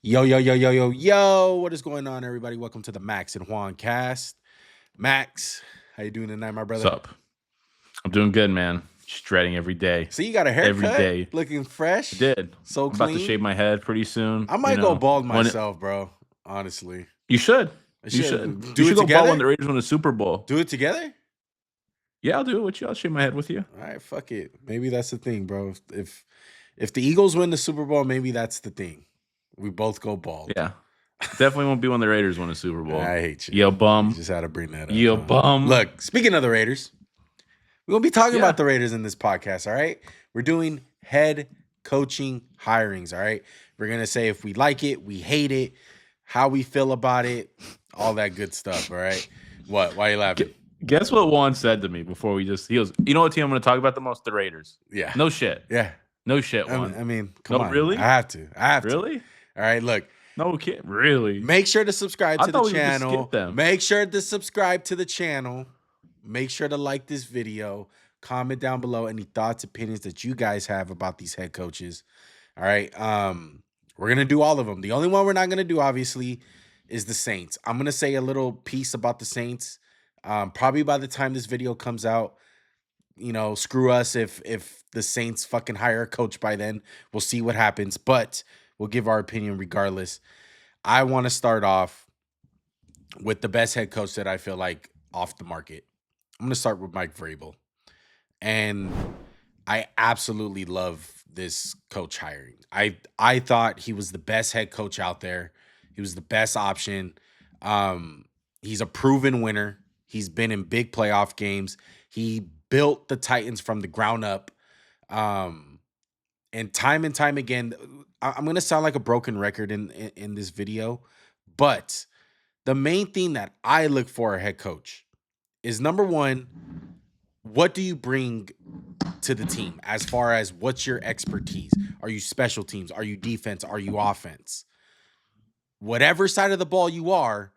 Yo, yo, yo, yo, yo, yo. What is going on, everybody? Welcome to the Max and Juan cast. Max, how you doing tonight, my What's brother? up? I'm doing good, man. Just dreading every day. See, you got a Every haircut, day. looking I fresh, did. so I'm about to clean. shave my head pretty soon. I You might go know, bald when it, myself, bro. Honestly, you should. I You should. should You do it should go bald when together. the Raiders win the Super Bowl. Do it together. Yeah, I'll do it with you. I'll shave my head with you. All right, fuck it. Maybe that's the thing, bro. If the Eagles win the Super Bowl, maybe that's the thing. We both go bald. Yeah. Definitely won't be when the Raiders win the Super Bowl. I hate you. You You bum. just had to bring that up, You huh? bum. Look, speaking of the Raiders, we're going to be talking Yeah. about the Raiders in this podcast, all right? We're doing head coaching hirings, all right? We're going to say if we like it, we hate it, how we feel about it, all that good stuff, all right? What? Why are you laughing? Guess what Juan said to me before he goes, you know what team I'm going to talk about the most? The Raiders. Yeah. No shit. Yeah. No shit, Juan. I mean, come on. Really? I have to. Really? All right, look. No kid. Really? Make sure to subscribe I to the thought we would just channel. skip them. Make sure to subscribe to the channel. Make sure to like this video. Comment down below any thoughts, opinions that you guys have about these head coaches. All right. We're going to do all of them. The only one we're not going to do, obviously, is the Saints. I'm going to say a little piece about the Saints. Probably by the time this video comes out, you know, screw us if the Saints fucking hire a coach by then. We'll see what happens, but we'll give our opinion regardless. I want to start off with the best head coach that I feel like off the market. I'm going to start with Mike Vrabel. And I absolutely love this coach hiring. I thought he was the best head coach out there. He was the best option. He's a proven winner. He's been in big playoff games. He built the Titans from the ground up. And time again, I'm going to sound like a broken record in this video, but the main thing that I look for a head coach is, number one, what do you bring to the team as far as what's your expertise? Are you special teams? Are you defense? Are you offense? Whatever side of the ball you are,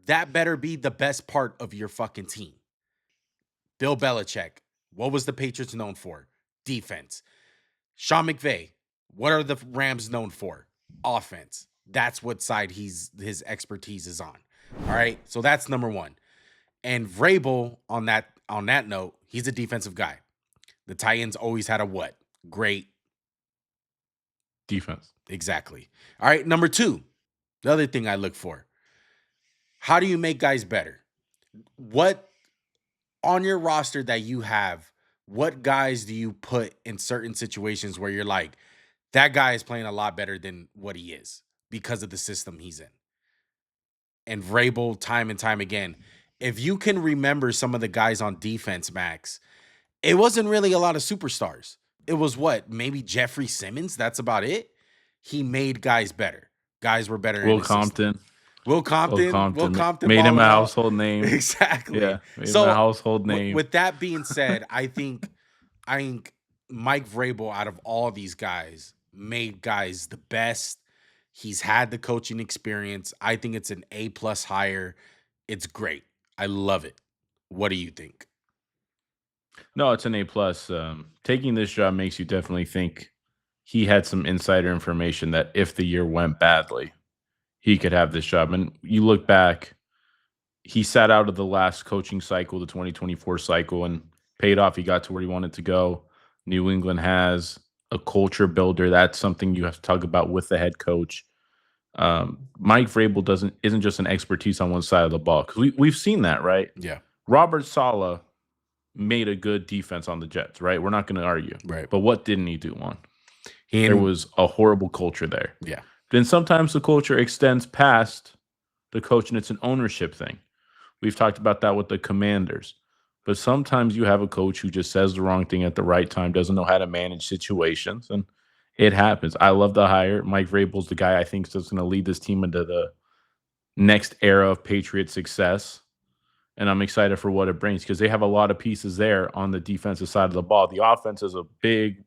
that better be the best part of your fucking team. Bill Belichick, what was the Patriots known for? Defense. Sean McVay, what are the Rams known for? Offense. That's what side his expertise is on. All right, so that's number one. And Vrabel, on that note, he's a defensive guy. The Titans always had a what? Great defense. Exactly. All right, number two, the other thing I look for. How do you make guys better? What on your roster that you have, what guys do you put in certain situations where you're like, that guy is playing a lot better than what he is because of the system he's in? And Vrabel, time and time again, if you can remember some of the guys on defense, Max, it wasn't really a lot of superstars. It was what? Maybe Jeffrey Simmons? That's about it. He made guys better. Guys were better. Will Compton. Will Compton made him a out. household name. Exactly. Yeah, made him a household name. With that being said, I think Mike Vrabel, out of all these guys, made guys the best. He's had the coaching experience. I think it's an A+ hire. It's great. I love it. What do you think? No, it's an A+. Taking this job makes you definitely think he had some insider information that if the year went badly, he could have this job. And you look back, he sat out of the last coaching cycle, the 2024 cycle, and paid off. He got to where he wanted to go. New England has a culture builder. That's something you have to talk about with the head coach. Mike Vrabel isn't just an expertise on one side of the ball, because we've seen that, right? Yeah. Robert Saleh made a good defense on the Jets, right? We're not going to argue. Right. But what didn't he do on? There was a horrible culture there. Yeah. Then sometimes the culture extends past the coach, and it's an ownership thing. We've talked about that with the Commanders. But sometimes you have a coach who just says the wrong thing at the right time, doesn't know how to manage situations, and it happens. I love the hire. Mike Vrabel's the guy I think is going to lead this team into the next era of Patriot success. And I'm excited for what it brings, because they have a lot of pieces there on the defensive side of the ball. The offense is a big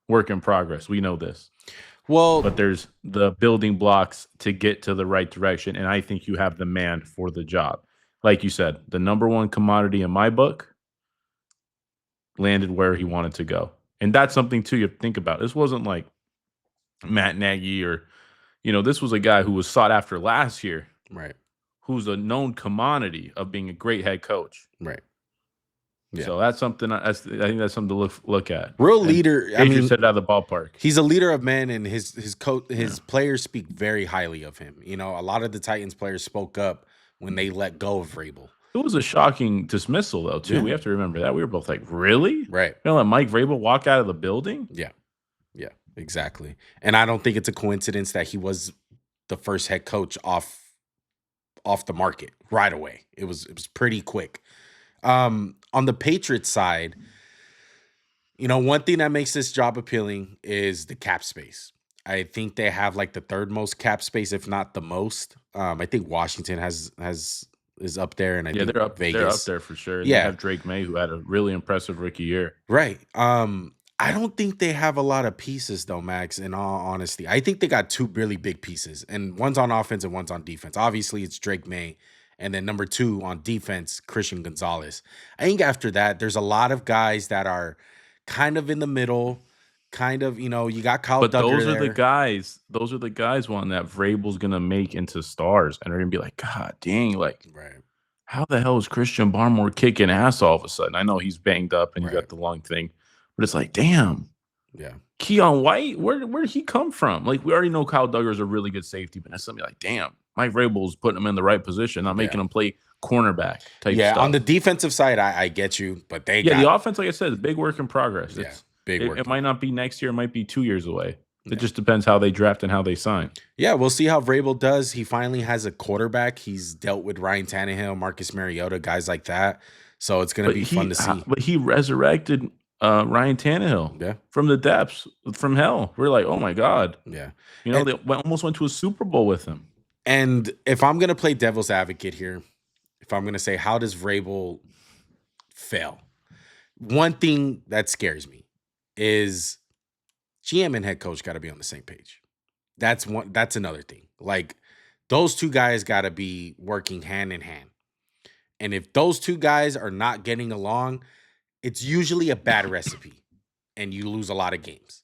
work in progress. We know this. Well, but there's the building blocks to get to the right direction, and I think you have the man for the job. Like you said, the number one commodity in my book landed where he wanted to go. And that's something, too, you have to think about. This wasn't like Matt Nagy or, This was a guy who was sought after last year, Right. who's a known commodity of being a great head coach. Right. Yeah. So that's something. I think that's something to look at. Real And leader. I Patriots mean, hit it out of the ballpark. he's a leader of men, and his coach, his Yeah. players speak very highly of him. A lot of the Titans players spoke up when they let go of Vrabel. It was a shocking dismissal, though, too. Yeah. We have to remember that. We were both like, really? Right. You're going to let Mike Vrabel walk out of the building? Yeah. Yeah, exactly. And I don't think it's a coincidence that he was the first head coach off the market right away. It was pretty quick. On the Patriots side, one thing that makes this job appealing is the cap space. I think they have like the third most cap space, if not the most. I think Washington is up there, and I think they're up. Vegas. They're up there for sure. And Yeah. they have Drake May, who had a really impressive rookie year. Right. I don't think they have a lot of pieces though, Max, in all honesty. I think they got two really big pieces, and one's on offense and one's on defense. Obviously, it's Drake May, and then number 2 on defense, Christian Gonzalez. I think after that, there's a lot of guys that are kind of in the middle, kind of, you got Kyle But Duggar those are the there. guys. Those are the guys one that Vrabel's gonna make into stars, and they're gonna be like, God dang, like, Right. how the hell is Christian Barmore kicking ass all of a sudden? I know he's banged up and he's Right. got the lung thing, but it's like, damn. Yeah. Keon White, where did he come from? Like, we already know Kyle Duggar's a really good safety, but that's something like, damn, Mike Vrabel's putting him in the right position, not making him play cornerback type stuff. On the defensive side, I get you, but they got the offense, like I said, is big work in progress. Yeah, It's big work. It might not be next year, it might be 2 years away. It just depends how they draft and how they sign. Yeah, we'll see how Vrabel does. He finally has a quarterback. He's dealt with Ryan Tannehill, Marcus Mariota, guys like that. So it's going to be fun to see. But he resurrected Ryan Tannehill from the depths, from hell. We're like, oh my God. Yeah. They almost went to a Super Bowl with him. And if I'm going to play devil's advocate here, if I'm going to say, how does Vrabel fail? One thing that scares me is GM and head coach got to be on the same page. That's another thing. Like, those two guys got to be working hand in hand. And if those two guys are not getting along, it's usually a bad recipe and you lose a lot of games.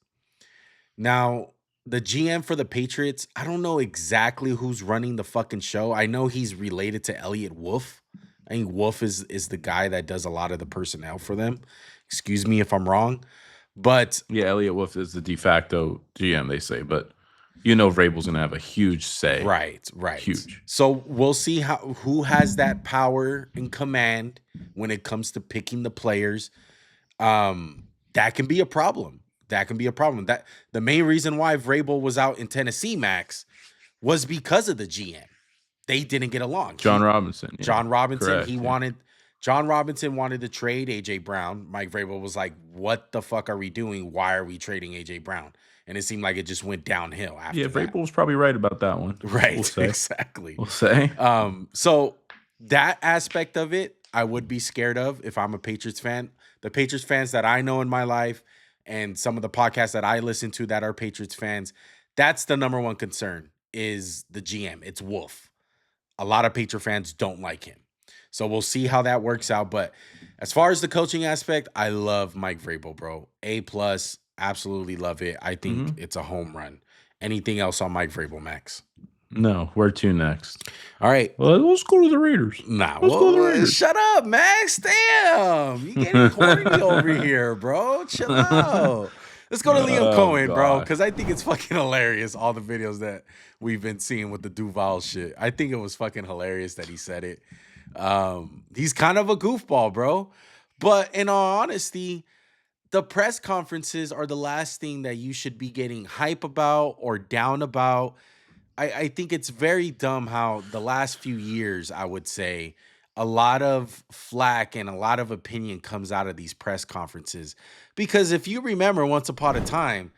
Now, the GM for the Patriots, I don't know exactly who's running the fucking show. I know he's related to Elliot Wolf. I think Wolf is the guy that does a lot of the personnel for them. Excuse me if I'm wrong. But yeah, Elliot Wolf is the de facto GM, they say, but Vrabel's gonna have a huge say. Right. Huge. So we'll see who has that power and command when it comes to picking the players. That can be a problem. That the main reason why Vrabel was out in Tennessee, Max, was because of the GM. They didn't get along. John Robinson. John Robinson. Correct, John Robinson wanted to trade AJ Brown. Mike Vrabel was like, "What the fuck are we doing? Why are we trading AJ Brown?" And it seemed like it just went downhill after that. Vrabel was probably right about that one. Right, we'll say. Exactly. We'll say. So that aspect of it, I would be scared of if I'm a Patriots fan. The Patriots fans that I know in my life and some of the podcasts that I listen to that are Patriots fans, that's the number one concern is the GM. It's Wolf. A lot of Patriot fans don't like him. So we'll see how that works out. But as far as the coaching aspect, I love Mike Vrabel, bro. A+, absolutely love it. I think it's a home run. Anything else on Mike Vrabel, Max? No, where to next? All right. Well, let's go to the Raiders. Let's go to the Raiders. Shut up, Max. Damn. You getting corny over here, bro. Chill out. Let's go to Liam Cohen, bro, because I think it's fucking hilarious, all the videos that we've been seeing with the Duval shit. I think it was fucking hilarious that he said it. He's kind of a goofball, bro. But in all honesty, the press conferences are the last thing that you should be getting hype about or down about. I think it's very dumb how the last few years, I would say, a lot of flack and a lot of opinion comes out of these press conferences. Because if you remember, once upon a time,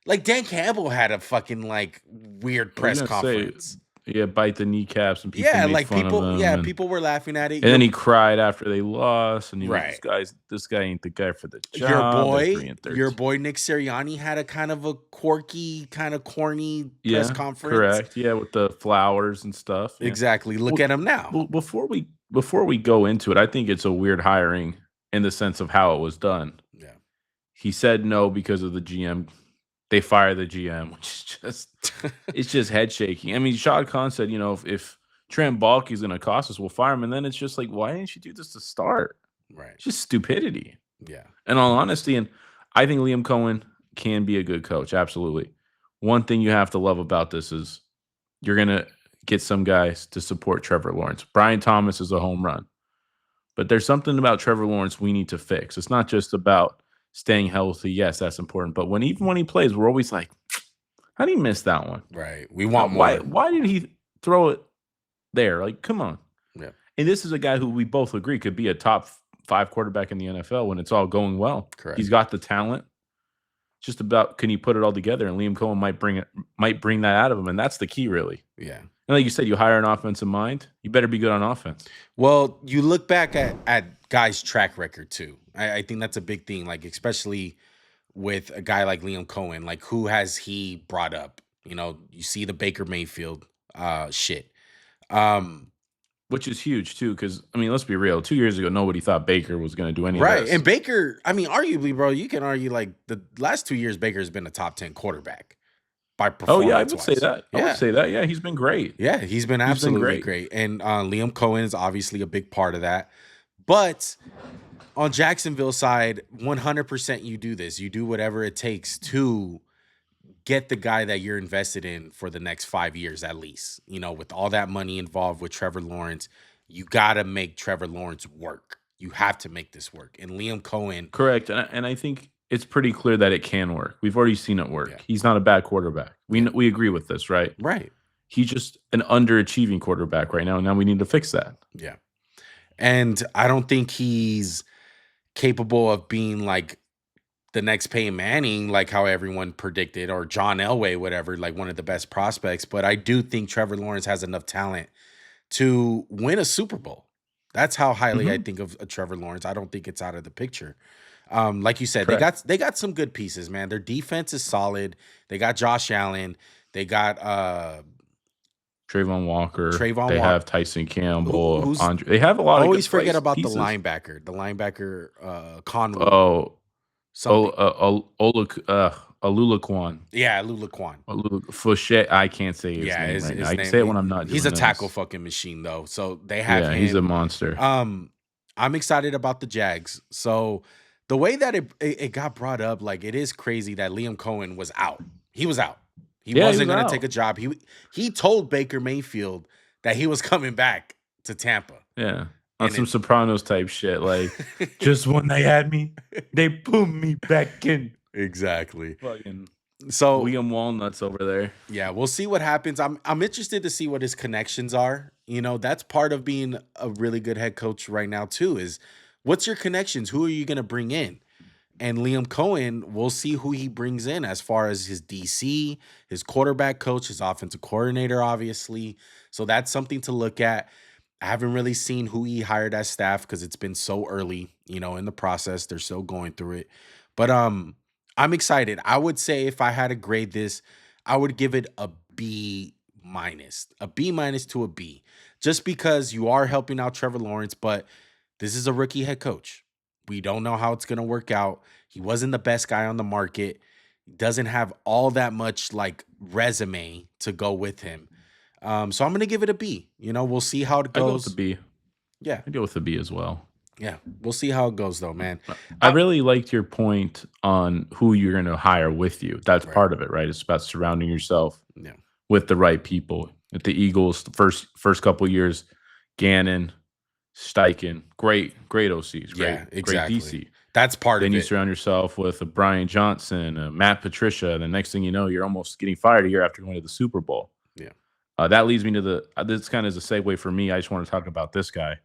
like Dan Campbell had a fucking like weird press conference. Bite the kneecaps and people made fun people. Of him People were laughing at it. And then he cried after they lost, and he right. was, this guy ain't the guy for the job. Your boy Nick Sirianni had a kind of a quirky, kind of corny press conference. Correct. Yeah, with the flowers and stuff. Yeah. Exactly. Look at him now. Well, before we go into it, I think it's a weird hiring in the sense of how it was done. Yeah. He said no because of the GM they fire the GM, which is just head shaking. I mean, Shad Khan said, if Trent Baalke is going to cost us, we'll fire him. And then it's just like, why didn't you do this to start? Right. It's just stupidity. Yeah. In all honesty, and I think Liam Cohen can be a good coach. Absolutely. One thing you have to love about this is you're going to get some guys to support Trevor Lawrence. Brian Thomas is a home run. But there's something about Trevor Lawrence we need to fix. It's not just about staying healthy. Yes, that's important. But even when he plays, we're always like, how did he miss that one? Right. We want more. Why did he throw it there? Like, come on. Yeah. And this is a guy who we both agree could be a top 5 quarterback in the NFL when it's all going well. Correct. He's got the talent. Just about can he put it all together? And Liam Cohen might bring that out of him, and that's the key, really. Yeah. And like you said, you hire an offensive mind. You better be good on offense. Well, you look back at guys' track record too. I think that's a big thing. Like especially with a guy like Liam Cohen, like who has he brought up? You see the Baker Mayfield shit. Which is huge too, because I mean, let's be real. 2 years ago, nobody thought Baker was going to do anything. Right, and Baker. I mean, arguably, bro, you can argue like the last 2 years, Baker's been a top 10 quarterback by performance. Oh yeah, I would say that. Yeah. I would say that. Yeah, he's been great. Yeah, he's been absolutely great. And Liam Cohen is obviously a big part of that. But on Jacksonville's side, 100% you do this. You do whatever it takes to get the guy that you're invested in for the next 5 years at least. With all that money involved with Trevor Lawrence, you got to make Trevor Lawrence work. You have to make this work. And Liam Cohen. Correct. And I think it's pretty clear that it can work. We've already seen it work. Yeah. He's not a bad quarterback. We agree with this, right? Right. He's just an underachieving quarterback right now. And now we need to fix that. Yeah. And I don't think he's capable of being like the next Peyton Manning, like how everyone predicted, or John Elway, whatever, like one of the best prospects. But I do think Trevor Lawrence has enough talent to win a Super Bowl. That's how highly I think of Trevor Lawrence. I don't think it's out of the picture. Like you said, correct. they got some good pieces, man. Their defense is solid. They got Josh Allen. They got Trayvon Walker. They have Tyson Campbell. Andre. They have a lot. Always of good forget about pieces. the linebacker. The linebacker Conway. Alulaquan. Yeah, Alulaquan. Fouché. I can't say his name right now. I can say it when I'm not. He's a tackle fucking machine though. So they have him. He's a monster. I'm excited about the Jags. So the way that it got brought up, like it is crazy that Liam Cohen was out. He was out. He wasn't going to take a job. He told Baker Mayfield that he was coming back to Tampa. Yeah. On some Sopranos type shit. Like, just when they had me, they put me back in. Exactly. Fucking so William Walnuts over there. Yeah, we'll see what happens. I'm interested to see what his connections are. That's part of being a really good head coach right now too, is what's your connections? Who are you going to bring in? And Liam Cohen, we'll see who he brings in as far as his DC, his quarterback coach, his offensive coordinator, obviously. So that's something to look at. I haven't really seen who he hired as staff because it's been so early, in the process. They're still going through it. But I'm excited. I would say if I had to grade this, I would give it a B-, a B- to a B, just because you are helping out Trevor Lawrence, but this is a rookie head coach. We don't know how it's going to work out. He wasn't the best guy on the market. He doesn't have all that much like resume to go with him. So I'm going to give it a B. We'll see how it goes. I go with a B. Yeah. I go with a B as well. Yeah. We'll see how it goes though, man. I really liked your point on who you're going to hire with you. That's part of it, right? It's about surrounding yourself with the right people. At the Eagles, the first couple of years, Gannon, Steichen, great OCs, exactly. Great DC. That's part of it. Then you surround yourself with a Brian Johnson, Matt Patricia, and the next thing you know, you're almost getting fired a year after going to the Super Bowl. Yeah. That leads me to this kind of is a segue for me. I just want to talk about this guy.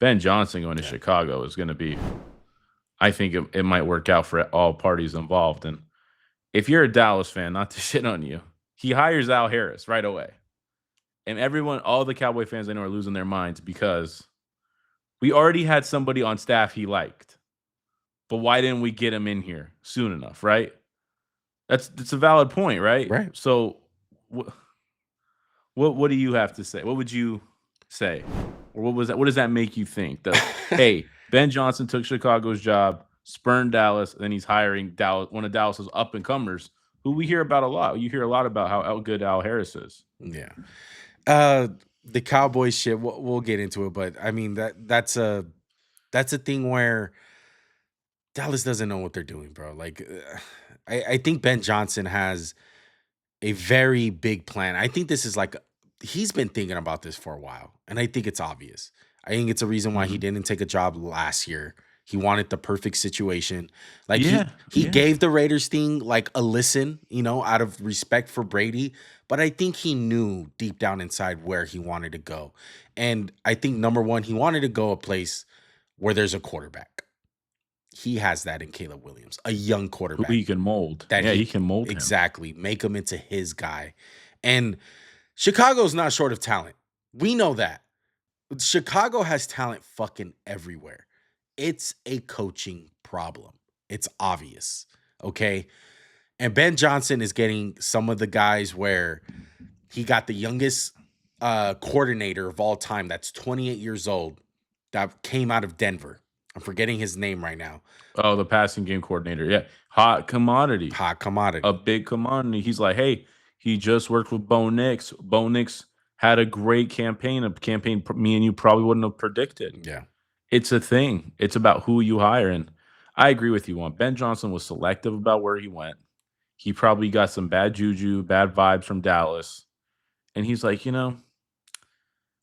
Ben Johnson going to Chicago is going to be, I think it might work out for all parties involved. And if you're a Dallas fan, not to shit on you, he hires Al Harris right away. And all the Cowboy fans I know are losing their minds because we already had somebody on staff he liked. But why didn't we get him in here soon enough, right? That's a valid point, right? Right. So what do you have to say? What would you say? Or what does that make you think? That hey, Ben Johnson took Chicago's job, spurned Dallas, and then he's hiring one of Dallas's up and comers who we hear about a lot. You hear a lot about how good Al Harris is. Yeah. Uh, the Cowboys shit. We'll get into it, but I mean that's a thing where Dallas doesn't know what they're doing, bro. Like, I think Ben Johnson has a very big plan. I think this is like he's been thinking about this for a while, and I think it's obvious. I think it's a reason why he Mhm. didn't take a job last year. He wanted the perfect situation. Like he Yeah, he yeah. gave the Raiders thing like a listen, out of respect for Brady, but I think he knew deep down inside where he wanted to go. And I think number 1, he wanted to go a place where there's a quarterback. He has that in Caleb Williams, a young Who quarterback he can mold. that Yeah, he he can mold him. exactly make him into his guy. And Chicago's not short of talent. We know that. Chicago has talent fucking everywhere. It's a coaching problem. It's obvious. Okay. And Ben Johnson is getting some of the guys where he got the youngest coordinator of all time that's 28 years old that came out of Denver. I'm forgetting his name right now. Oh, the passing game coordinator. Yeah, hot commodity, Hot a commodity. big commodity. He's like, hey, he just worked with Bo Nix. Bo Nix had a great campaign, me and you probably wouldn't have predicted. Yeah. It's a thing. It's about who you hire. And I agree with you on Ben Johnson was selective about where he went. He probably got some bad juju, bad vibes from Dallas. And he's like,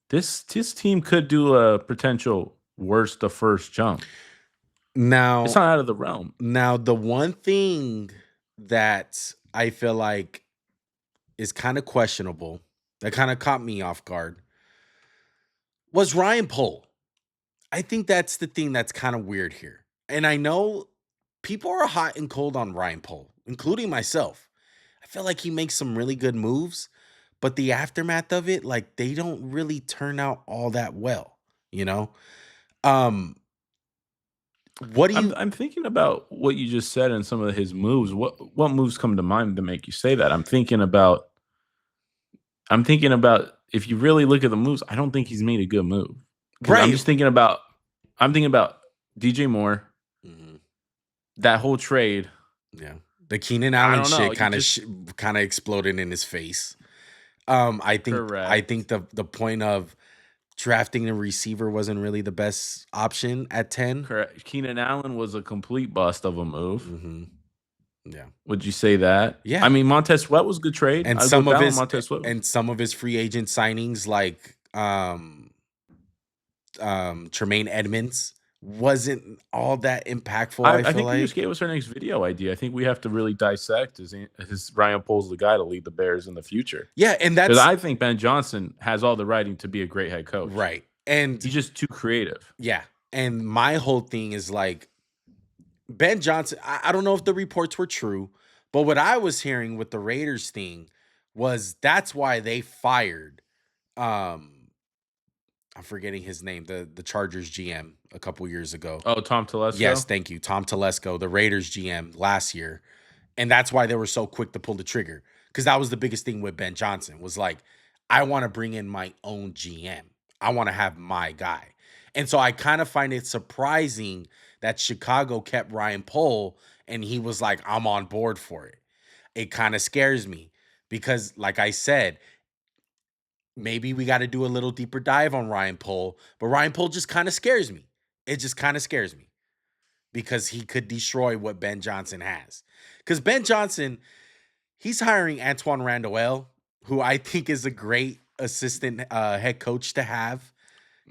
this team could do a potential worst the first jump. It's Now, not out of the realm. now the one thing that I feel like is kind of questionable, that kind of caught me off guard, was Ryan Pohl. I think that's the thing that's kind of weird here. And I know people are hot and cold on Ryan Pohl, including myself. I feel like he makes some really good moves, but the aftermath of it, like they don't really turn out all that well, you know? Um, what do I'm you I'm thinking about what you just said and some of his moves. What moves come to mind to make you say that? I'm thinking about if you really look at the moves, I don't think he's made a good move. Because right? I'm thinking about DJ Moore, Mhm. that whole trade. Yeah. The Keenan I Allen don't know. shit You kind of just kind of exploded in his face. I think correct. the point of drafting a receiver wasn't really the best option at 10. Correct. Keenan Allen was a complete bust of a move. Hmm. Yeah. Would you say that? I Yeah. mean, Montez Sweat was a good trade. And I'll go some of down on his Montez Sweat. and some of his free agent signings like Tremaine Edmonds wasn't all that impactful, I I feel think you just like. gave us our next video idea. I think we have to really dissect is Ryan Poles the guy to lead the Bears in the future? Yeah, and Because that's I think Ben Johnson has all the writing to be a great head coach. right. And He's just too creative. yeah, and my whole thing is like Ben Johnson, I don't know if the reports were true, but what I was hearing with the Raiders thing was that's why they fired um I'm forgetting his name, the Chargers GM a couple years ago. Oh, Tom Yes, Telesco? thank you. Tom Telesco, the Raiders GM last year. And that's why they were so quick to pull the trigger. Because that was the biggest thing with Ben Johnson was like, I want to bring in my own GM. I want to have my guy. And so I kind of find it surprising that Chicago kept Ryan Pohl and he was like, I'm on board for it. It kind of scares me because, like I said, maybe we got to do a little deeper dive on Ryan Pohl, but Ryan Pohl just kind of scares me. It just kind of scares me because he could destroy what Ben Johnson has. Because Ben Johnson, he's hiring Antoine Randall, who I think is a great assistant head coach to have.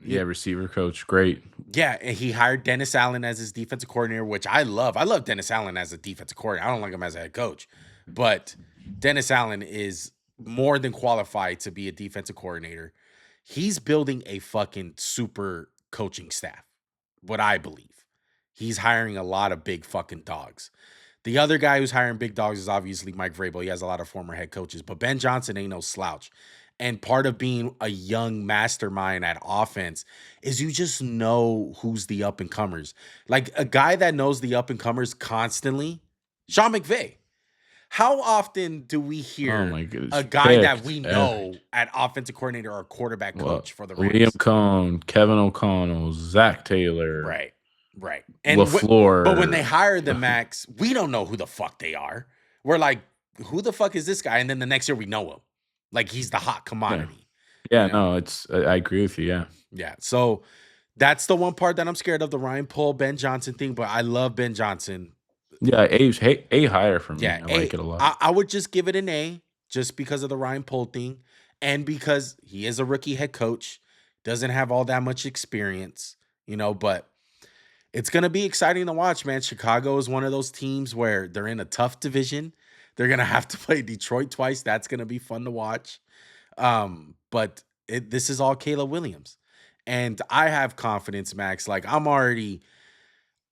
Yeah, receiver coach. Great. Yeah, and he hired Dennis Allen as his defensive coordinator, which I love. I love Dennis Allen as a defensive coordinator. I don't like him as a head coach, but Dennis Allen is more than qualified to be a defensive coordinator. He's building a fucking super coaching staff, what I believe. He's hiring a lot of big fucking dogs. The other guy who's hiring big dogs is obviously Mike Vrabel. He has a lot of former head coaches, but Ben Johnson ain't no slouch. And part of being a young mastermind at offense is you just know who's the up and comers. Like a guy that knows the up and comers constantly, Sean McVay. How often do we Oh hear my goodness. a guy that we Picked. know at offensive coordinator or quarterback Well, coach for the Liam Raiders? Cohn, Kevin O'Connell, Zach Taylor, Right, right. But when they LaFleur. hire the Max, we don't know who the fuck they are. We're like, who the fuck is this guy? And then the next year we know him. Like he's the hot Yeah. commodity, Yeah, you know? no, I agree with you, yeah. Yeah. So that's the one part that I'm scared of, the Ryan Pohl, Ben Johnson thing. But I love Ben Johnson. Yeah, A higher for me. Yeah, I like it a lot. I would just give it an A just because of the Ryan Pohl thing and because he is a rookie head coach, doesn't have all that much experience, but it's going to be exciting to watch, man. Chicago is one of those teams where they're in a tough division. They're going to have to play Detroit twice. That's going to be fun to watch. But this is all Caleb Williams. And I have confidence, Max. Like I'm already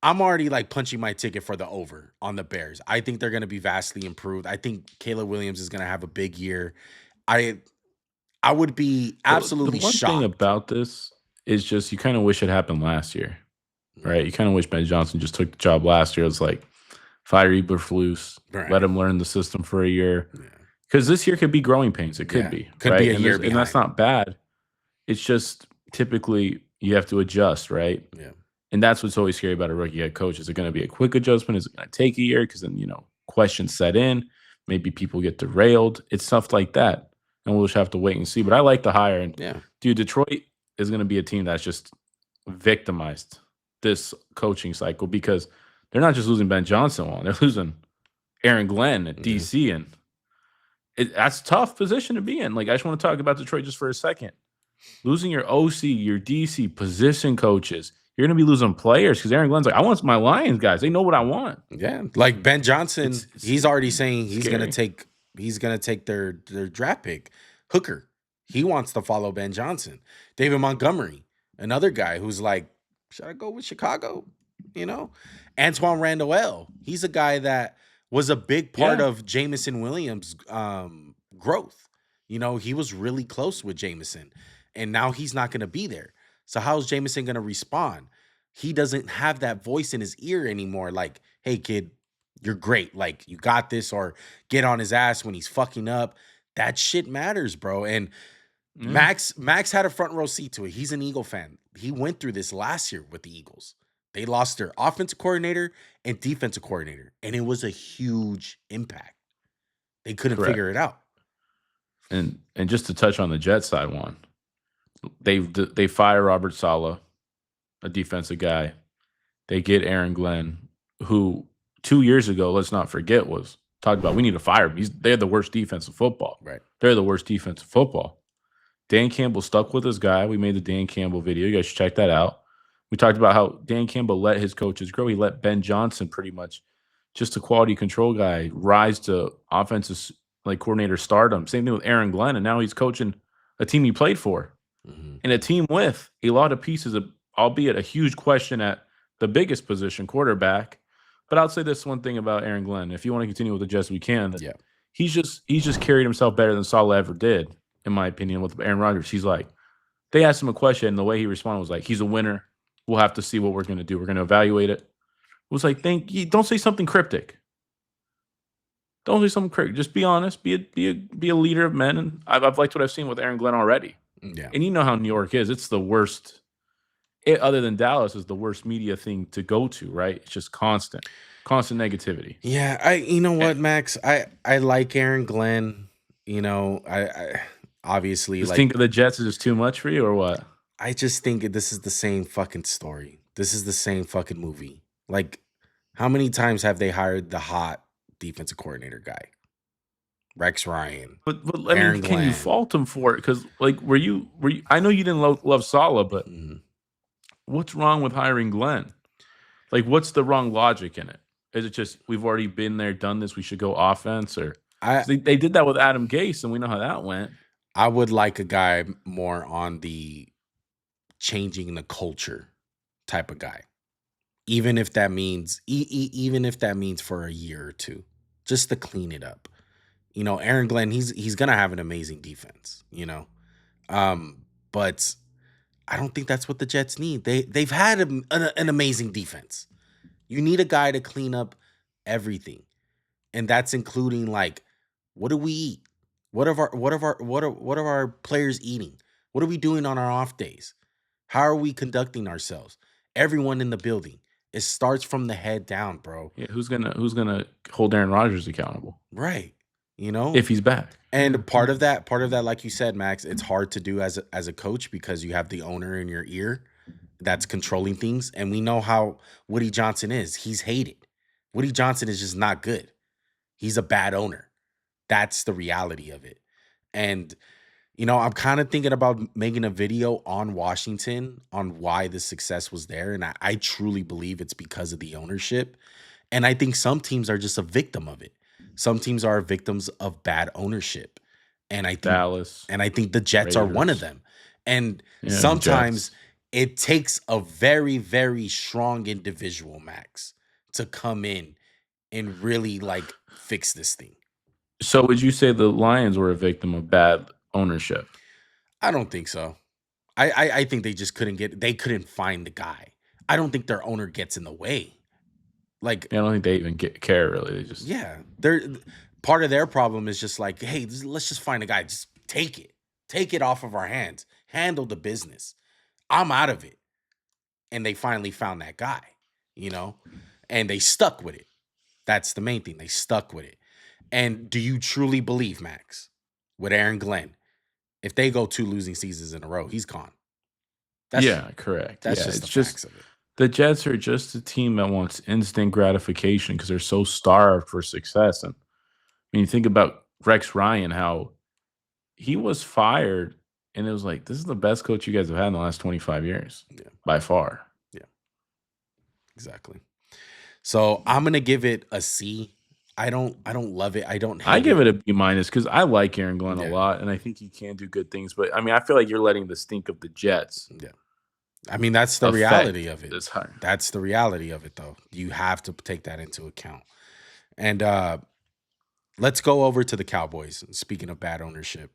like punching my ticket for the over on the Bears. I think they're going to be vastly improved. I think Caleb Williams is going to have a big year. I I would be The absolutely one thing shocked. about this is just you kinda wish it happened last year, Yeah. right? You kinda wish Ben Johnson just took the job last year. It's like, fire Eberflus, let Right. him learn the system for a year. Yeah. Because this year could be growing pains, it could Yeah. be, Could be right? a year And that's behind. not bad. It's just typically you have to adjust, right? Yeah. And that's what's always scary about a rookie head coach. Is it gonna be a quick adjustment? Is it gonna take a year? Because then, questions set in. Maybe people get derailed. It's stuff like that. And we'll just have to wait and see. But I like the hire. And Yeah. dude, Detroit is gonna be a team that's just victimized this coaching cycle because they're not just losing Ben Johnson one, they're losing Aaron Glenn at Yeah. DC. And that's a tough position to be in. Like, I just want to talk about Detroit just for a second. Losing your OC, your DC position coaches, you're going to be losing players because Aaron Glenn's like, I want my Lions guys. They know what I want. Yeah. Like Ben Johnson, It's he's already saying scary. he's gonna take their draft pick, Hooker. He wants to follow Ben Johnson. David Montgomery, another guy who's like, should I go with Chicago? You know? Antoine Randall, he's a guy that was a big part Yeah. of Jamison Williams' growth. He was really close with Jameson, and now he's not gonna be there. So how's Jameson gonna respond? He doesn't have that voice in his ear anymore. Like, hey, kid, you're great. Like, you got this, or get on his ass when he's fucking up. That shit matters, bro. And Yeah. Max had a front row seat to it. He's an Eagle fan. He went through this last year with the Eagles. They lost their offensive coordinator and defensive coordinator, and it was a huge impact. They couldn't Correct. figure it out. And just to touch on the Jet side one, they fire Robert Saleh, a defensive guy. They get Aaron Glenn, who 2 years ago, let's not forget, was talked about we need to fire him. They're the worst defense of football. Right. They're the worst defense of football. Dan Campbell stuck with his guy. We made the Dan Campbell video. You guys should check that out. We talked about how Dan Campbell let his coaches grow. He let Ben Johnson, pretty much just a quality control guy, rise to offensive coordinator stardom. Same thing with Aaron Glenn, and now he's coaching a team he played for, and a team with a lot of pieces of, albeit a huge question at the biggest position, quarterback. But I'll say this one thing about Aaron Glenn: if you want to continue with the Jets, we can. Yeah. He's just carried himself better than Saleh ever did, in my opinion, with Aaron Rodgers. He's like, they asked him a question, and the way he responded was like, he's a winner. We'll have to see what we're going to do. We're going to evaluate it. It was like, thank you. Don't say something cryptic. Don't say something cryptic. Just be honest. Be a leader of men. And I've liked what I've seen with Aaron Glenn already. Yeah. And you know how New York is. It's the worst. Other than Dallas, is the worst media thing to go to, right? It's just constant negativity. Yeah, you know what, Max? I like Aaron Glenn. I obviously Just like think of the Jets is just too much for you, or what? I just think this is the same fucking story. This is the same fucking movie. Like, how many times have they hired the hot defensive coordinator guy? Rex Ryan, But I mean, Aaron can you Glenn. fault him for it? Because were you? I know you didn't love Saleh, but Mhm. what's wrong with hiring Glenn? Like, what's the wrong logic in it? Is it just we've already been there, done this? We should go offense, or 'cause I they did that with Adam Gase, and we know how that went. I would like a guy more on the changing the culture type of guy. Even if that means even if that means for a year or two, just to clean it up. Aaron Glenn, he's gonna have an amazing defense. But I don't think that's what the Jets need. They've had an amazing defense. You need a guy to clean up everything, and that's including like, what do we eat? What are our players eating? What are we doing on our off days? How are we conducting ourselves? Everyone in the building. It starts from the head down, bro. Yeah, who's gonna hold Aaron Rodgers accountable? Right. you know? if he's back. Yeah. And part of that, like you said, Max, it's hard to do as a coach because you have the owner in your ear that's controlling things. And we know how Woody Johnson is. He's hated. Woody Johnson is just not good. He's a bad owner. That's the reality of it. And I'm kind of thinking about making a video on Washington on why the success was there. And I truly believe it's because of the ownership. And I think some teams are just a victim of it. Some teams are victims of bad ownership. And I think Dallas, the Jets are one of Raiders. them. And Yeah, the sometimes Jets. it takes a very, very strong individual, Max, to come in and really like fix this thing. So would you say the Lions were a victim of bad ownership? I don't think so. I think they just couldn't find the guy. I don't think their owner gets in the way. Like, I don't think they even care really. They just yeah, they're part of their problem is just like, hey, let's just find a guy. Just take it off of our hands, handle the business. I'm out of it. And they finally found that guy, and they stuck with it. That's the main thing. They stuck with it. And do you truly believe, Max, with Aaron Glenn, if they go 2 losing seasons in a row, he's gone? yeah, correct. That's Yeah, just it's the facts just of it. the Jets are just a team that wants instant gratification because they're so starved for success. And when you think about Rex Ryan, how he was fired, and it was like, this is the best coach you guys have had in the last 25 years, Yeah. by far. Yeah, exactly. So I'm gonna give it a C. I don't love it. I don't I hate give it. it a B minus because I like Aaron Glenn a Yeah. lot, and I think he can do good things. But I mean, I feel like you're letting the stink of the Jets Yeah. I mean, that's the affect reality of it. this hire. That's the reality of it, though. You have to take that into account. And let's go over to the Cowboys. Speaking of bad ownership.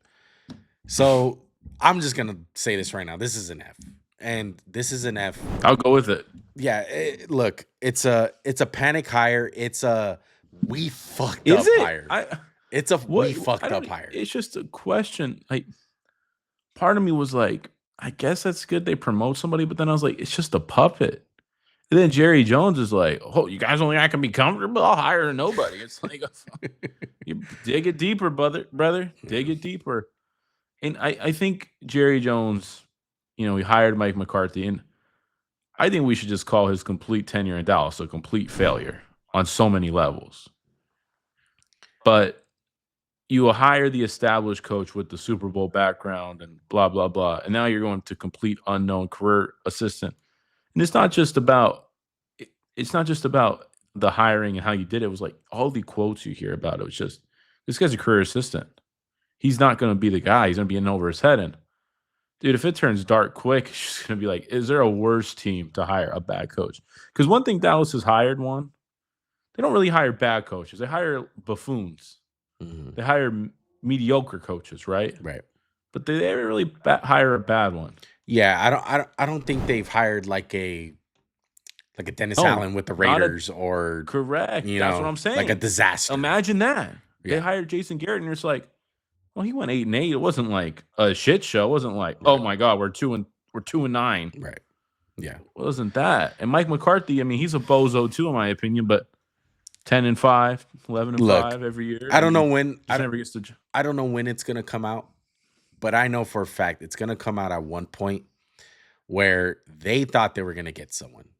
So I'm just gonna say this right now. This is an F. And this is an F. I'll go with it. Yeah, look, it's a panic hire. It's a we fucked Is up it? hire. It's a we fucked up hire. It's just a question. Like, part of me was like, I guess that's good. They promote somebody, but then I was like, it's just a puppet. And then Jerry Jones is like, "Oh, you guys only I can be comfortable. I'll hire nobody." It's like, you dig it deeper, brother. Dig it deeper. And I think Jerry Jones, he hired Mike McCarthy, and I think we should just call his complete tenure in Dallas a complete failure on so many levels. But you will hire the established coach with the Super Bowl background and blah, blah, blah. And now you're going to complete unknown career assistant. And it's not just about the hiring and how you did it. It was like all the quotes you hear about it was just, this guy's a career assistant. He's not going to be the guy. He's going to be in over his head. And dude, if it turns dark quick, it's just going to be like, is there a worse team to hire a bad coach? Because one thing Dallas has hired, they don't really hire bad coaches. They hire buffoons. Mm-hmm. They hire mediocre coaches, right? Right. But they never really hire a bad one. Yeah, I don't think they've hired like a Dennis Allen with the Raiders or correct. That's what I'm saying. like a disaster. Imagine that. Yeah. They hired Jason Garrett, and it's like, well, he went 8-8. It wasn't like a shit show. It wasn't like, oh my God, we're 2-9. Right. Yeah. It wasn't that. And Mike McCarthy, I mean, he's a bozo too, in my opinion, but 10-5, 11-5 every year. I don't know when I don't know when it's gonna come out, but I know for a fact it's gonna come out at one point where they thought they were gonna get someone.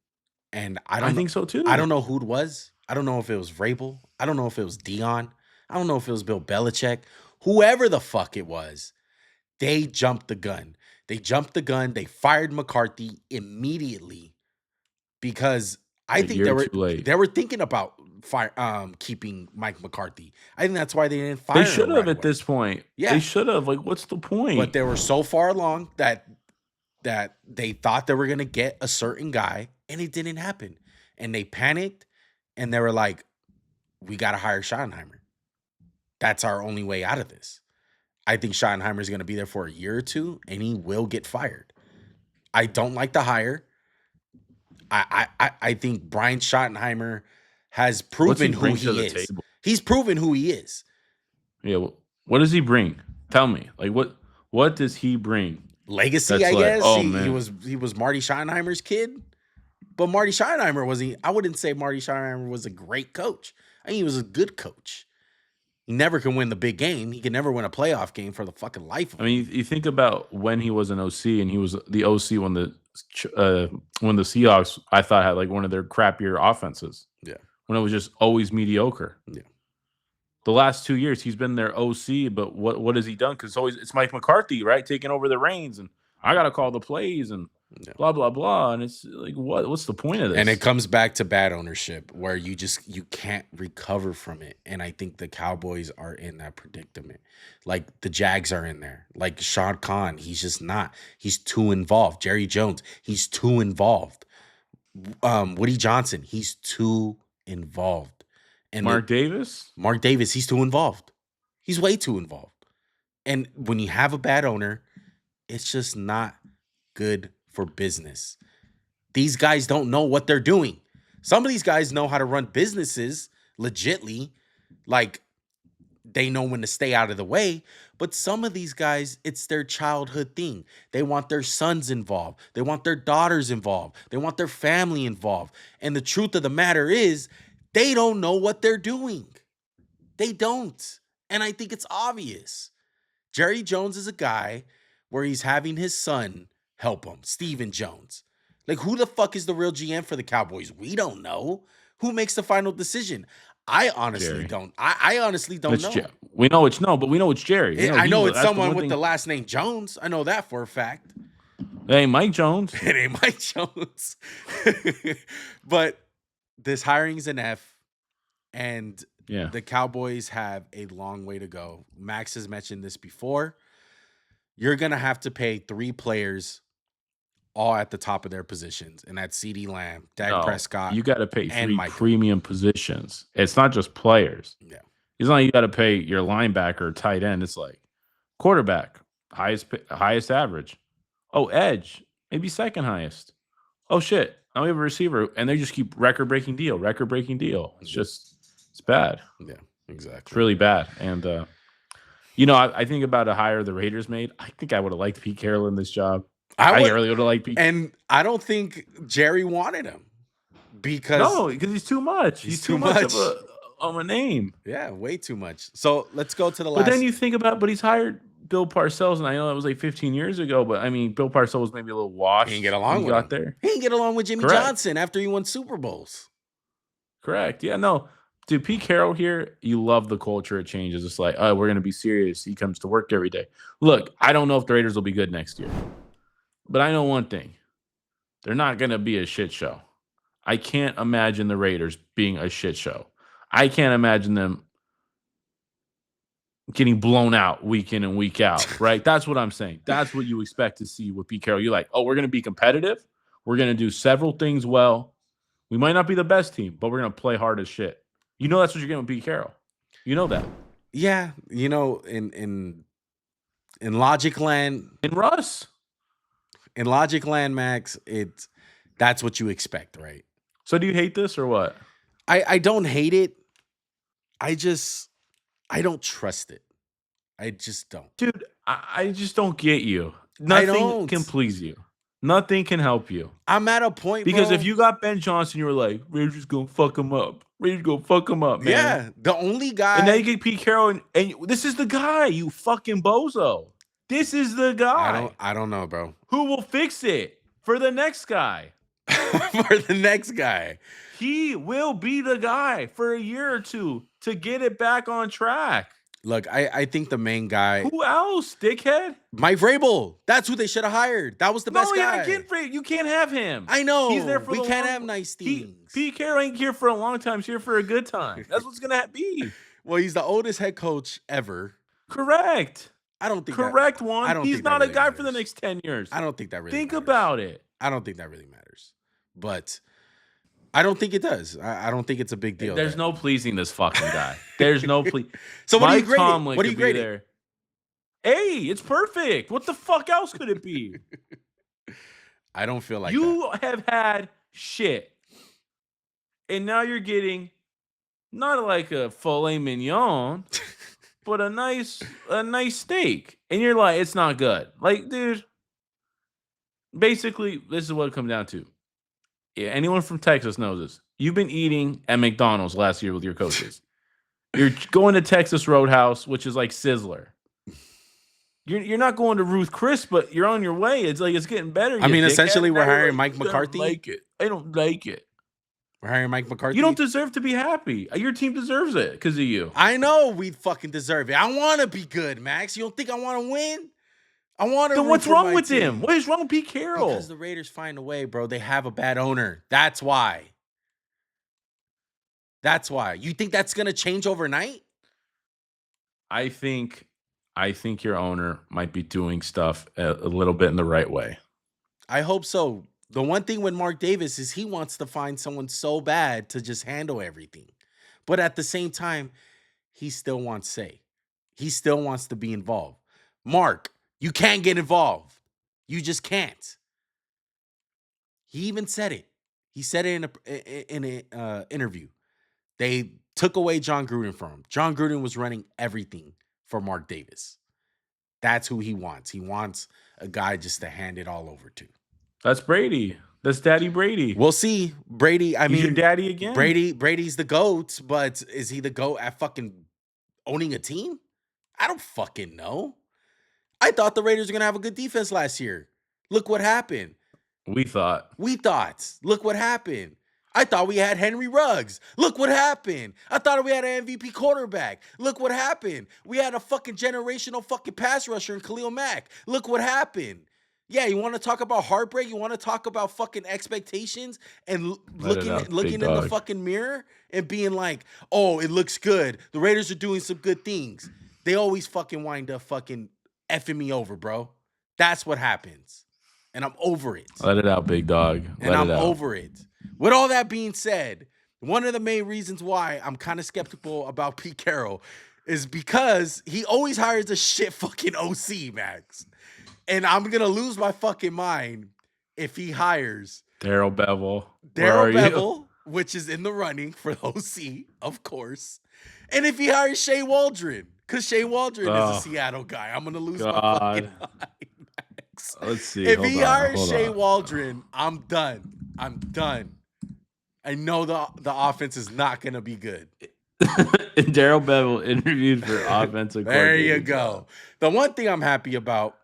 And I think so too. I don't know who it was. I don't know if it was Vrabel. I don't know if it was Dion. I don't know if it was Bill Belichick. Whoever the fuck it was, they jumped the gun. They fired McCarthy immediately because I think they were thinking about keeping Mike McCarthy. I think that's why they didn't fire him. They should have at this point. Yeah. They should have. Like, what's the point? But they were so far along that they thought they were going to get a certain guy, and it didn't happen. And they panicked, and they were like, we got to hire Schottenheimer. That's our only way out of this. I think Schottenheimer is going to be there for a year or two, and he will get fired. I don't like the hire. I think Brian Schottenheimer has proven who he is. He's proven who he is. Yeah. Well, what does he bring? Tell me. Like, what does he bring? Legacy, I guess. Oh, he was Marty Schottenheimer's kid. But Marty Schottenheimer I wouldn't say Marty Schottenheimer was a great coach. I think he was a good coach. He never can win the big game. He can never win a playoff game for the fucking life of I him. mean, you think about when he was an OC, and he was the OC when the Seahawks, I thought, had like one of their crappier offenses. Yeah. When it was just always mediocre. Yeah. The last 2 years, he's been their OC, but what has he done? Because it's Mike McCarthy, right, taking over the reins, and I got to call the plays and blah blah blah. And it's like, what's the point of this? And it comes back to bad ownership, where you can't recover from it. And I think the Cowboys are in that predicament. Like the Jags are in there. Like Sean Khan, he's just not. He's too involved. Jerry Jones, he's too involved. Woody Johnson, he's too involved. And Mark Davis, he's too involved. He's way too involved. And when you have a bad owner, it's just not good for business. These guys don't know what they're doing. Some of these guys know how to run businesses legitly. Like, they know when to stay out of the way. But some of these guys, it's their childhood thing. They want their sons involved. They want their daughters involved. They want their family involved. And the truth of the matter is, they don't know what they're doing. They don't. And I think it's obvious. Jerry Jones is a guy where he's having his son help him, Stephen Jones. Like, who the fuck is the real GM for the Cowboys? We don't know. Who makes the final decision? I honestly Jerry. don't. I honestly don't know. We know it's but we know it's Jerry. I know it's someone with the last name Jones. I know that for a fact. It ain't Mike Jones. It ain't Mike Jones. But this hiring's an F, and the Cowboys have a long way to go. Max has mentioned this before. You're going to have to pay 3 players all at the top of their positions, and that's CeeDee Lamb, Dak Prescott. You got to pay 3 Michael. Premium positions. It's not just players. Yeah. It's not like you got to pay your linebacker or tight end. It's like quarterback, highest average. Oh, edge, maybe second highest. Oh, shit. Now we have a receiver, and they just keep record-breaking deal. It's bad. Yeah, exactly. It's really bad. And, I think about a hire the Raiders made. I think I would have liked Pete Carroll in this job. I really would have liked Pete. And I don't think Jerry wanted him because he's too much. He's too much of a name. Yeah, way too much. So let's go to the last. But then you think about, but he's hired Bill Parcells, and I know that was like 15 years ago, but I mean, Bill Parcells was maybe a little washed. He didn't get along with him. There. He didn't get along with Jimmy Johnson after he won Super Bowls. Correct. Yeah, no. Dude, Pete Carroll here, you love the culture. It changes. It's like, oh, we're going to be serious. He comes to work every day. Look, I don't know if the Raiders will be good next year. But I know one thing. They're not going to be a shit show. I can't imagine the Raiders being a shit show. I can't imagine them getting blown out week in and week out, right? That's what I'm saying. That's what you expect to see with Pete Carroll. You're like, oh, we're going to be competitive. We're going to do several things well. We might not be the best team, but we're going to play hard as shit. You know that's what you're getting with Pete Carroll. You know that. Yeah, in Logic Land. In Russ. In Logic Land, Max, that's what you expect, right? So do you hate this or what? I don't hate it. I don't trust it. I just don't. Dude, I just don't get you. Nothing can please you. Nothing can help you. I'm at a point, because bro, if you got Ben Johnson, you were like, Raiders gonna fuck him up. Raiders gonna fuck him up, man. Yeah, the only guy. And now you get Pete Carroll, and this is the guy, you fucking bozo. This is the guy. I don't know, bro. Who will fix it for the next guy? For the next guy. He will be the guy for a year or two to get it back on track. Look, I think the main guy. Who else, dickhead? Mike Vrabel. That's who they should have hired. That was the best guy. You can't have him. I know. He's there for we can't have nice things. Pete Carroll ain't here for a long time. He's here for a good time. That's what's going to be. Well, he's the oldest head coach ever. Correct. I don't think Correct, Juan. He's not a guy for the next 10 years. I don't think that really matters. Think about it. I don't think that really matters. But I don't think it does. I don't think it's a big deal. There's no pleasing this fucking guy. There's no So what do you grade it? What do you grade it? Hey, it's perfect. What the fuck else could it be? I don't feel like you have had shit. And now you're getting not like a filet mignon, but a nice steak. And you're like, it's not good. Like, dude, basically, this is what it comes down to. Yeah, anyone from Texas knows this. You've been eating at McDonald's last year with your coaches. You're going to Texas Roadhouse, which is like Sizzler. You're not going to Ruth Chris, but you're on your way. It's like it's getting better. I mean, essentially, we're hiring Mike Mike McCarthy. Like it. I don't like it. We're hiring Mike McCarthy. You don't deserve to be happy. Your team deserves it because of you. I know we fucking deserve it. I want to be good, Max. You don't think I want to win? I want to. Then what's wrong with him? What is wrong with Pete Carroll? Because the Raiders find a way, bro. They have a bad owner. That's why. That's why. You think that's gonna change overnight? I think your owner might be doing stuff a little bit in the right way. I hope so. The one thing with Mark Davis is he wants to find someone so bad to just handle everything. But at the same time, he still wants say. He still wants to be involved. Mark, you can't get involved. You just can't. He even said it. He said it in an interview. They took away John Gruden from him. John Gruden was running everything for Mark Davis. That's who he wants. He wants a guy just to hand it all over to. That's Brady. That's Daddy Brady. We'll see. Brady, He's your daddy again. Brady's the GOAT, but is he the GOAT at fucking owning a team? I don't fucking know. I thought the Raiders were going to have a good defense last year. Look what happened. We thought. Look what happened. I thought we had Henry Ruggs. Look what happened. I thought we had an MVP quarterback. Look what happened. We had a fucking generational fucking pass rusher in Khalil Mack. Look what happened. Yeah, you want to talk about heartbreak? You want to talk about fucking expectations and looking in the fucking mirror and being like, oh, it looks good. The Raiders are doing some good things. They always fucking wind up fucking effing me over, bro. That's what happens. And I'm over it. Let it out, big dog. And I'm over it. With all that being said, one of the main reasons why I'm kind of skeptical about Pete Carroll is because he always hires a shit fucking OC, Max. And I'm going to lose my fucking mind if he hires Darrell Bevell. Which is in the running for the OC, of course. And if he hires Shea Waldron, because Shea Waldron is a Seattle guy, I'm going to lose my fucking mind. Let's see. If he hires Shea Waldron, I'm done. I know the offense is not going to be good. And Darrell Bevell interviewed for offensive coordinator. There you go. The one thing I'm happy about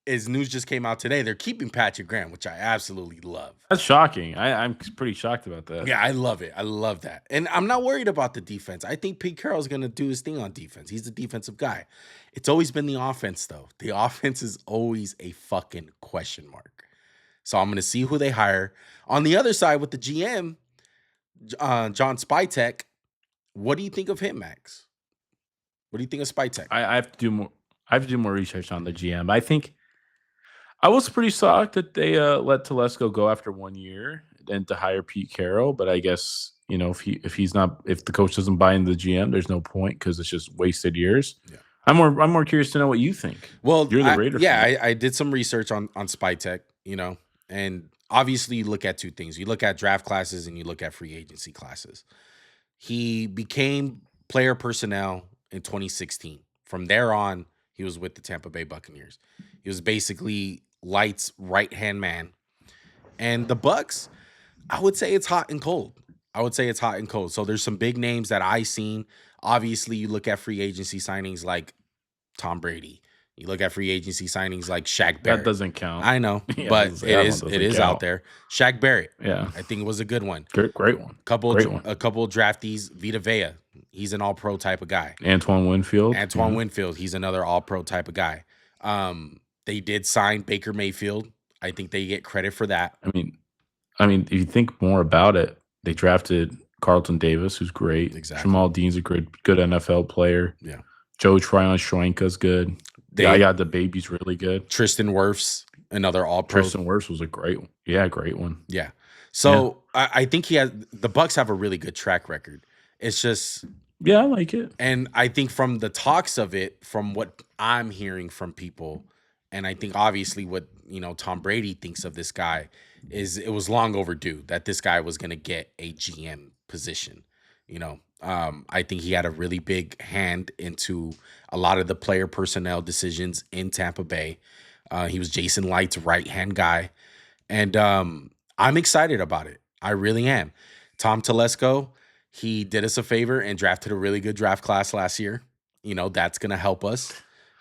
is news just came out today. They're keeping Patrick Graham, which I absolutely love. That's shocking. I'm pretty shocked about that. Yeah, I love it. I love that. And I'm not worried about the defense. I think Pete Carroll's going to do his thing on defense. He's a defensive guy. It's always been the offense, though. The offense is always a fucking question mark. So I'm going to see who they hire. On the other side with the GM, John Spytek, what do you think of him, Max? What do you think of Spytek? I have to do more. I have to do more research on the GM. I think I was pretty shocked that they let Telesco go after 1 year and to hire Pete Carroll. But I guess if the coach doesn't buy into the GM, there's no point because it's just wasted years. Yeah. I'm more curious to know what you think. Well, you're the Raiders. Yeah, I did some research on Spytek. And obviously you look at two things. You look at draft classes and you look at free agency classes. He became player personnel in 2016. From there on, he was with the Tampa Bay Buccaneers. He was basically Light's right-hand man. And the Bucs, I would say it's hot and cold. So there's some big names that I seen. Obviously, you look at free agency signings like Tom Brady. You look at free agency signings like Shaq Barrett. That doesn't count. I know, but it is out there. Shaq Barrett. Yeah. I think it was a good one. Great one. A couple draftees. Vita Vea. He's an all-pro type of guy. Antoine Winfield. He's another all-pro type of guy. They did sign Baker Mayfield. I think they get credit for that. I mean, if you think more about it, they drafted Carlton Davis, who's great. Exactly. Jamal Dean's a good NFL player. Yeah. Joe Tryon-Shoyinka's good. The baby's really good. Tristan Wirfs, another all-pro. Tristan Wirfs was a great one. Yeah, great one. Yeah. So yeah. I think the Bucs have a really good track record. It's just I like it. And I think from the talks of it, from what I'm hearing from people, and I think obviously what Tom Brady thinks of this guy is it was long overdue that this guy was going to get a GM position. I think he had a really big hand into a lot of the player personnel decisions in Tampa Bay. He was Jason Light's right-hand guy. And I'm excited about it. I really am. Tom Telesco, He did us a favor and drafted a really good draft class last year. You know, that's going to help us.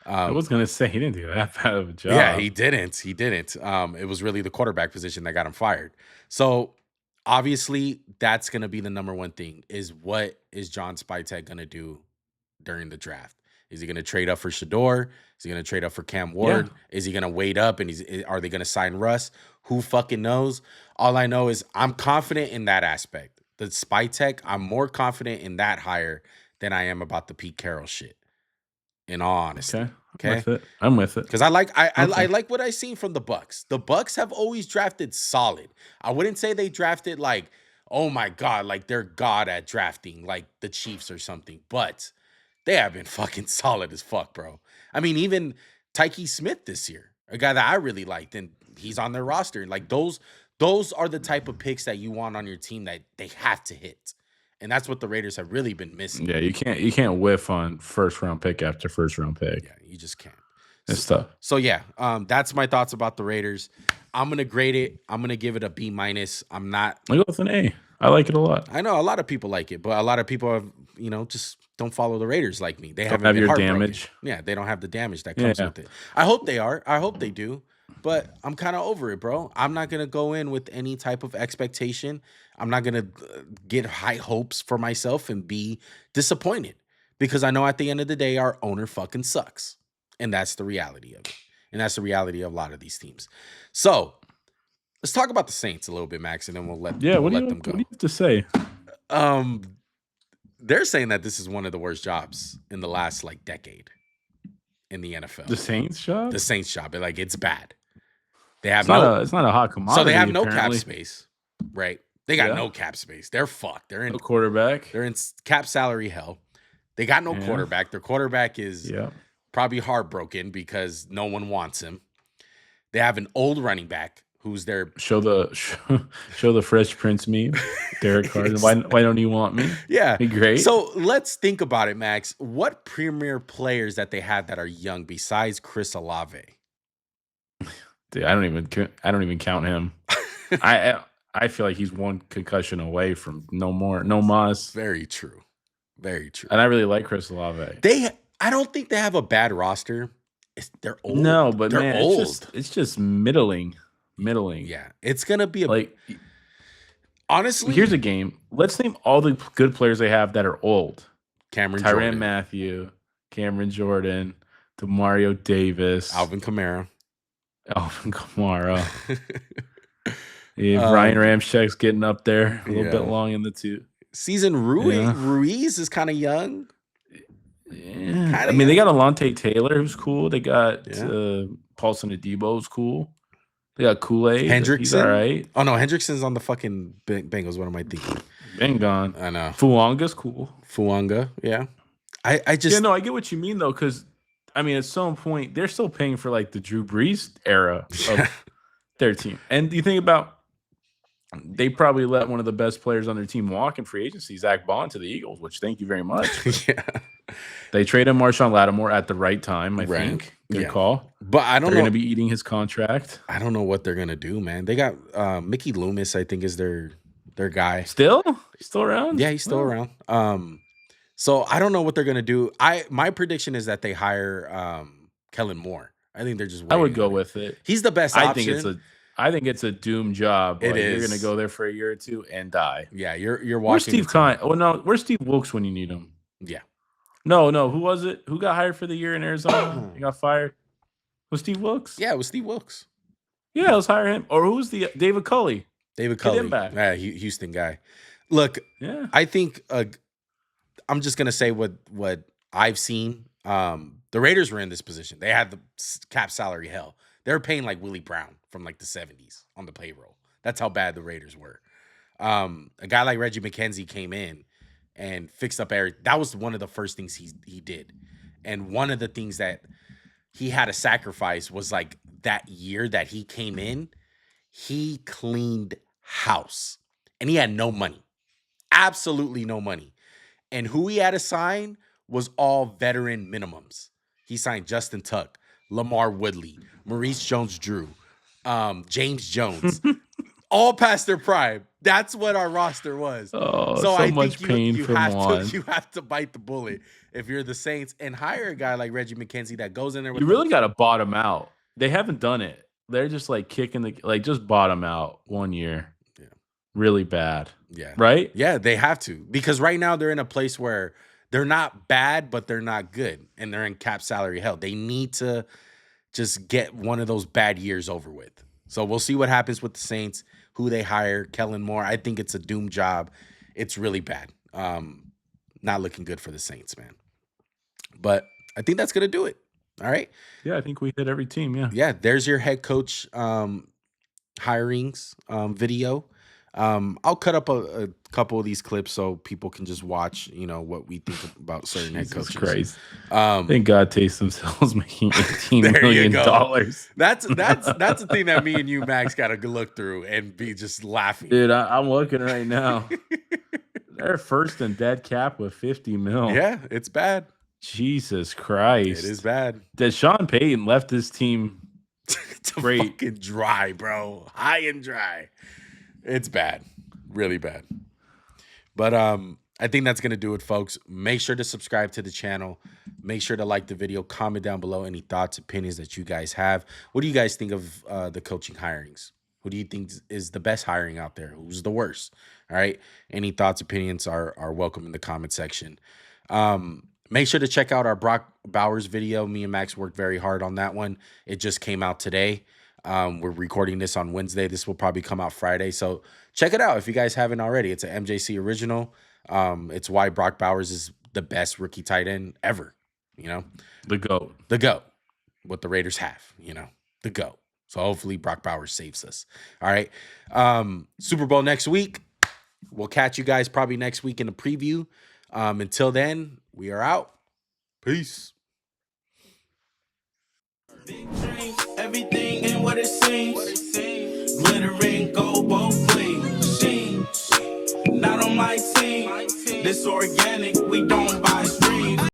I was gonna say he didn't do that bad of a job. Yeah, he didn't. He didn't. It was really the quarterback position that got him fired. So obviously, that's going to be the number one thing: is what is John Spytek going to do during the draft? Is he going to trade up for Shador? Is he going to trade up for Cam Ward? Is he going to wait up and are they going to sign Russ? Who fucking knows? All I know is I'm confident in that aspect. The Spytek, I'm more confident in that hire than I am about the Pete Carroll shit. In all honesty. Okay. I'm with it. Because I like what I seen from the Bucks. The Bucks have always drafted solid. I wouldn't say they drafted like, oh my God, like they're God at drafting, like the Chiefs or something. But they have been fucking solid as fuck, bro. I mean, even Tiki Smith this year, a guy that I really liked, and he's on their roster. And like those are the type of picks that you want on your team that they have to hit. And that's what the Raiders have really been missing. Yeah, you can't whiff on first round pick after first round pick. Yeah, you just can't. It's tough. So yeah, that's my thoughts about the Raiders. I'm gonna grade it. I'm gonna give it a B-. I'm not. I go with an A. I like it a lot. I know a lot of people like it, but a lot of people have, just don't follow the Raiders like me. They Don't haven't have been your heartbroken. damage. Yeah, they don't have the damage that comes with it. I hope they are. I hope they do. But I'm kind of over it, bro. I'm not gonna go in with any type of expectation. I'm not gonna get high hopes for myself and be disappointed because I know at the end of the day our owner fucking sucks, and that's the reality of it. And that's the reality of a lot of these teams. So let's talk about the Saints a little bit, Max, and then we'll let them go. What do you have to say? They're saying that this is one of the worst jobs in the last decade in the NFL. The Saints job? The Saints job. Like, it's bad. They have it's not a hot commodity. So they have no apparently. cap space, right? They got no cap space. They're fucked. They're in no quarterback. They're in cap salary hell. They got no quarterback. Their quarterback is probably heartbroken because no one wants him. They have an old running back who's their show the Fresh Prince meme. Derek Carson. Why don't you want me? Yeah, be great. So let's think about it, Max. What premier players that they have that are young besides Chris Olave? Dude, I don't even count him. I feel like he's one concussion away from no mas. Very true. Very true. And I really like Chris Olave. I don't think they have a bad roster. They're old. No, but they're man, old. It's just middling. Yeah, it's gonna be honestly. Here's a game. Let's name all the good players they have that are old. Tyrann Mathieu, Cameron Jordan, DeMario Davis, Alvin Kamara. Ryan Ramczak's getting up there a little bit long in the tooth. Season Ruiz is kind of young. Yeah. I mean, they got Alontae Taylor, who's cool. They got Paulson Adebo, who's cool. They got Kool-Aid. Hendrickson. He's all right. Oh, no. Hendrickson's on the fucking Bengals. What am I thinking? Been gone. I know. Fuanga's cool. Fuanga, yeah. I just... Yeah, no, I get what you mean, though, because, I mean, at some point, they're still paying for, the Drew Brees era of their team. And you think about, they probably let one of the best players on their team walk in free agency, Zach Bond, to the Eagles, which thank you very much. Yeah. They traded Marshawn Lattimore at the right time, I think. Good call. But I don't know. They're going to be eating his contract. I don't know what they're going to do, man. They got Mickey Loomis, I think, is their guy. Still? He's still around? Yeah, he's still around. So I don't know what they're going to do. My prediction is that they hire Kellen Moore. I think they're just I would go with it. He's the best option. I think it's a doomed job. It is. You're going to go there for a year or two and die. Yeah, you're watching. Where's Steve Kine? Oh, no. Where's Steve Wilkes when you need him? Yeah. No. Who was it? Who got hired for the year in Arizona? He got fired. Was Steve Wilkes? Yeah, it was Steve Wilkes. Yeah, let's hire him. Or who's the David Culley? David Culley. Get him back. Yeah, Houston guy. Look, I think I'm just going to say what I've seen. The Raiders were in this position. They had the cap salary hell. They were paying like Willie Brown from the 70s on the payroll. That's how bad the Raiders were. A guy like Reggie McKenzie came in and fixed up Eric. That was one of the first things he did. And one of the things that he had to sacrifice was that year that he came in, he cleaned house. And he had no money. Absolutely no money. And who he had to sign was all veteran minimums. He signed Justin Tuck, Lamar Woodley, Maurice Jones-Drew, James Jones, all past their prime. That's what our roster was. Oh, So so I think much pain you from have to Juan. you have to bite the bullet if you're the Saints and hire a guy like Reggie McKenzie that goes in there with You really got to bottom out. They haven't done it. They're just like kicking the like just bottom out 1 year. Yeah. Really bad. Yeah. Right? Yeah, they have to because right now they're in a place where they're not bad, but they're not good, and they're in cap salary hell. They need to just get one of those bad years over with. So we'll see what happens with the Saints, who they hire, Kellen Moore. I think it's a doomed job. It's really bad. Not looking good for the Saints, man. But I think that's gonna do it. All right. Yeah, I think we hit every team. Yeah. Yeah, there's your head coach hirings video. I'll cut up a couple of these clips so people can just watch, what we think about certain head Jesus coaches. Christ. Um, Thank God Taysom Hill's making $18 There you million. go. That's the thing that me and you, Max, got to look through and be just laughing. Dude, I'm looking right now. They're first in dead cap with 50 mil. Yeah, it's bad. Jesus Christ. It is bad. That Sean Payton left his team It's great. fucking dry, bro. High and dry. It's bad. Really bad. But I think that's going to do it, folks. Make sure to subscribe to the channel. Make sure to like the video. Comment down below any thoughts, opinions that you guys have. What do you guys think of the coaching hirings? Who do you think is the best hiring out there? Who's the worst? All right. Any thoughts, opinions are welcome in the comment section. Make sure to check out our Brock Bowers video. Me and Max worked very hard on that one. It just came out today. We're recording this on Wednesday. This will probably come out Friday. So check it out if you guys haven't already. It's an MJC original. It's why Brock Bowers is the best rookie tight end ever. The GOAT. The GOAT. What the Raiders have, the GOAT. So hopefully Brock Bowers saves us. All right. Super Bowl next week. We'll catch you guys probably next week in the preview. Until then, we are out. Peace. Big dreams, everything ain't what it seems. Glittering gold, both clean. Machines, not on my team. This organic, we don't buy.